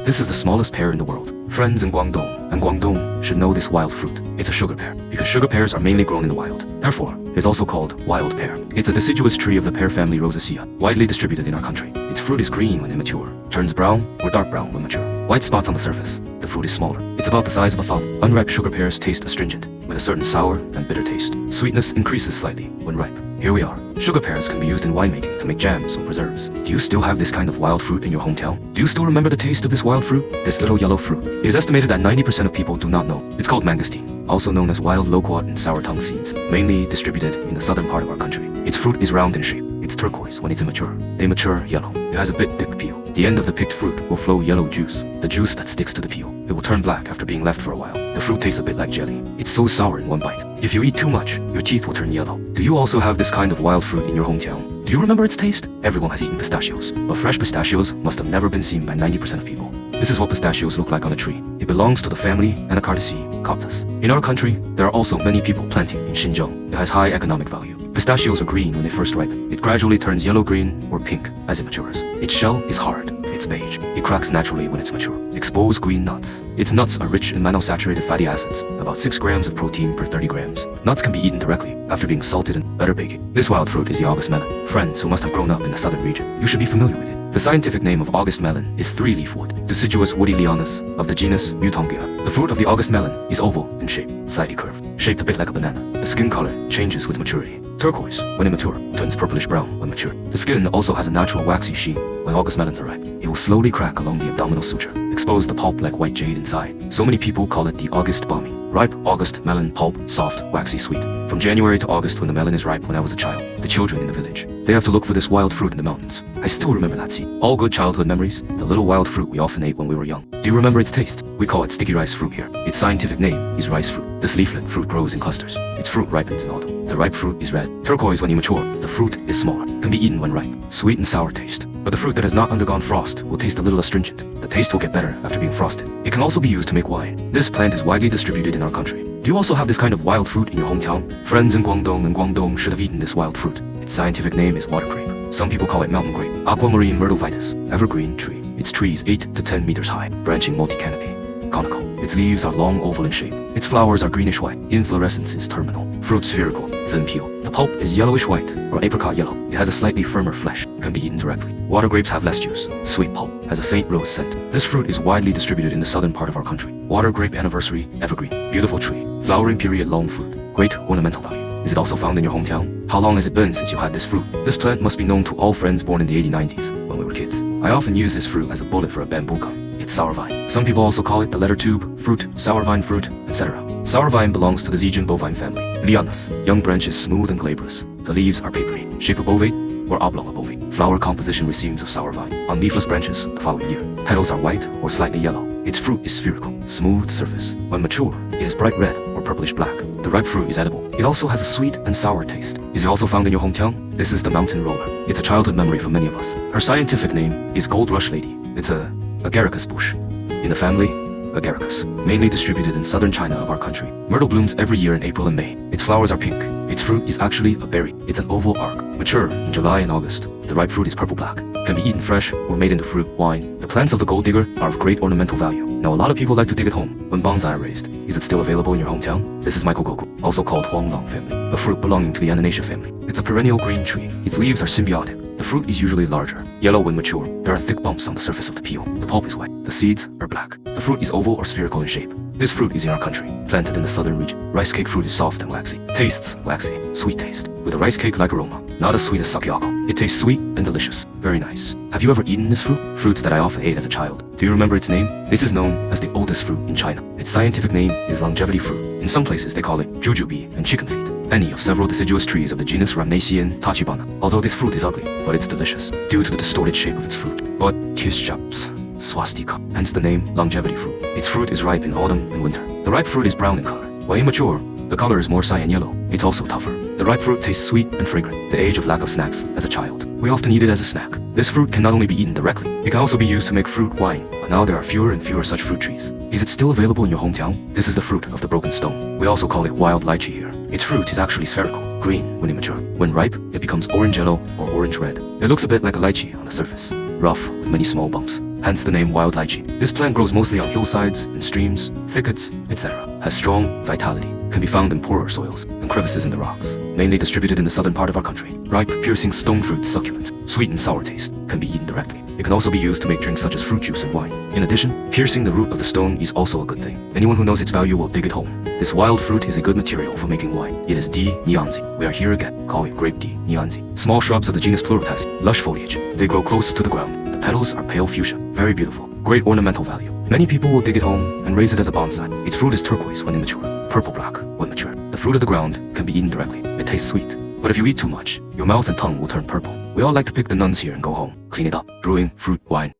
This is the smallest pear in the world. Friends in Guangdong should know this wild fruit. It's a sugar pear, because sugar pears are mainly grown in the wild. Therefore, it's also called wild pear. It's a deciduous tree of the pear family Rosaceae, widely distributed in our country. Its fruit is green when immature, turns brown or dark brown when mature. White spots on the surface. The fruit is smaller. It's about the size of a thumb. Unripe sugar pears taste astringent, with a certain sour and bitter taste. Sweetness increases slightly when ripe. Here we are. Sugar pears can be used in winemaking to make jams or preserves. Do you still have this kind of wild fruit in your hometown? Do you still remember the taste of this wild fruit? This little yellow fruit. It is estimated that 90% of people do not know. It's called mangosteen, also known as wild loquat and sour tongue seeds, mainly distributed in the southern part of our country. Its fruit is round in shape. It's turquoise when it's immature. They mature yellow. It has a bit thick peel. The end of the picked fruit will flow yellow juice, the juice that sticks to the peel. It will turn black after being left for a while. The fruit tastes a bit like jelly. It's so sour in one bite. If you eat too much, your teeth will turn yellow. Do you also have this kind of wild fruit in your hometown? Do you remember its taste? Everyone has eaten pistachios, but fresh pistachios must have never been seen by 90% of people. This is what pistachios look like on a tree. It belongs to the family Anacardiaceae, coptis. In our country, there are also many people planting in Xinjiang. It has high economic value. Pistachios are green when they first ripen. It gradually turns yellow-green or pink as it matures. Its shell is hard. It's beige. It cracks naturally when it's mature. Exposed green nuts. Its nuts are rich in monosaturated fatty acids, about 6 grams of protein per 30 grams. Nuts can be eaten directly, after being salted and better baking. This wild fruit is the August melon. Friends who must have grown up in the southern region, you should be familiar with it. The scientific name of August melon is three-leaf wood, deciduous woody lianas of the genus Mutongia. The fruit of the August melon is oval in shape, slightly curved, shaped a bit like a banana. The skin color changes with maturity. Turquoise when immature, turns purplish-brown when mature. The skin also has a natural waxy sheen when August melons are ripe. It will slowly crack along the abdominal suture, expose the pulp like white jade inside. So many people call it the August balmy. Ripe August melon pulp, soft, waxy, sweet. From January to August when the melon is ripe when I was a child, the children in the village, they have to look for this wild fruit in the mountains. I still remember that scene. All good childhood memories, the little wild fruit we often ate when we were young. Do you remember its taste? We call it sticky rice fruit here. Its scientific name is rice fruit. This leaflet fruit grows in clusters. Its fruit ripens in autumn. The ripe fruit is red, turquoise when immature. The fruit is smaller, can be eaten when ripe. Sweet and sour taste. But the fruit that has not undergone frost will taste a little astringent. The taste will get better after being frosted. It can also be used to make wine. This plant is widely distributed in our country. Do you also have this kind of wild fruit in your hometown? Friends in Guangdong should have eaten this wild fruit. Its scientific name is water grape. Some people call it mountain grape. Aquamarine myrtle vitis, evergreen tree. Its tree is 8 to 10 meters high, branching multi-canopy. Conical. Its leaves are long oval in shape. Its flowers are greenish-white. Inflorescence is terminal. Fruit spherical, thin peel. The pulp is yellowish-white or apricot yellow. It has a slightly firmer flesh. Can be eaten directly. Water grapes have less juice. Sweet pulp. Has a faint rose scent. This fruit is widely distributed in the southern part of our country. Water grape anniversary, evergreen. Beautiful tree. Flowering period, long fruit. Great ornamental value. Is it also found in your hometown? How long has it been since you had this fruit? This plant must be known to all friends born in the 80s, 90s, when we were kids. I often use this fruit as a bullet for a bamboo gun. It's sour vine. Some people also call it the letter tube, fruit, sour vine fruit, etc. Sour vine belongs to the Zijian bovine family. Lianas. Young branches smooth and glabrous. The leaves are papery, shape of ovate or oblong of ovate. Flower composition racemes of sour vine. On leafless branches the following year. Petals are white or slightly yellow. Its fruit is spherical, smooth surface. When mature, it is bright red or purplish black. The ripe fruit is edible. It also has a sweet and sour taste. Is it also found in your hometown? This is the mountain roller. It's a childhood memory for many of us. Her scientific name is gold rush lady. It's a agaricus bush. In the family, agaricus, mainly distributed in southern China of our country. Myrtle blooms every year in April and May. Its flowers are pink. Its fruit is actually a berry. It's an oval arc. Mature in July and August. The ripe fruit is purple-black. Can be eaten fresh or made into fruit, wine. The plants of the gold digger are of great ornamental value. Now a lot of people like to dig at home when bonsai are raised. Is it still available in your hometown? This is Mycogoku, also called Huanglong family, a fruit belonging to the Annanaceae family. It's a perennial green tree. Its leaves are symbiotic. The fruit is usually larger, yellow when mature. There are thick bumps on the surface of the peel. The pulp is white. The seeds are black. The fruit is oval or spherical in shape. This fruit is in our country, planted in the southern region. Rice cake fruit is soft and waxy. Tastes waxy, sweet taste, with a rice cake-like aroma. Not as sweet as sakiako. It tastes sweet and delicious. Very nice. Have you ever eaten this fruit? Fruits that I often ate as a child. Do you remember its name? This is known as the oldest fruit in China. Its scientific name is longevity fruit. In some places they call it jujube and chicken feet. Any of several deciduous trees of the genus Rhamnaceae tachibana. Although this fruit is ugly, but it's delicious, due to the distorted shape of its fruit. But kischaps, swastika, hence the name longevity fruit. Its fruit is ripe in autumn and winter. The ripe fruit is brown in color. While immature, the color is more cyan yellow. It's also tougher. The ripe fruit tastes sweet and fragrant. The age of lack of snacks as a child. We often eat it as a snack. This fruit can not only be eaten directly, it can also be used to make fruit wine. But now there are fewer and fewer such fruit trees. Is it still available in your hometown? This is the fruit of the broken stone. We also call it wild lychee here. Its fruit is actually spherical, green when immature. When ripe, it becomes orange yellow or orange red. It looks a bit like a lychee on the surface. Rough with many small bumps. hence the name wild lychee. This plant grows mostly on hillsides, in streams, thickets, etc. Has strong vitality, can be found in poorer soils and crevices in the rocks, mainly distributed in the southern part of our country. Ripe, piercing stone fruit succulent, sweet and sour taste, can be eaten directly. It can also be used to make drinks such as fruit juice and wine. In addition, piercing the root of the stone is also a good thing. Anyone who knows its value will dig it home. This wild fruit is a good material for making wine. It is D. nianzi. We are here again, calling grape D. nianzi. Small shrubs of the genus Pleurotaceae, lush foliage. They grow close to the ground. The petals are pale fuchsia, very beautiful. Great ornamental value. Many people will dig it home and raise it as a bonsai. Its fruit is turquoise when immature, purple-black when mature. The fruit of the ground can be eaten directly. It tastes sweet. But if you eat too much, your mouth and tongue will turn purple. We all like to pick the nuns here and go home, clean it up, brewing fruit wine.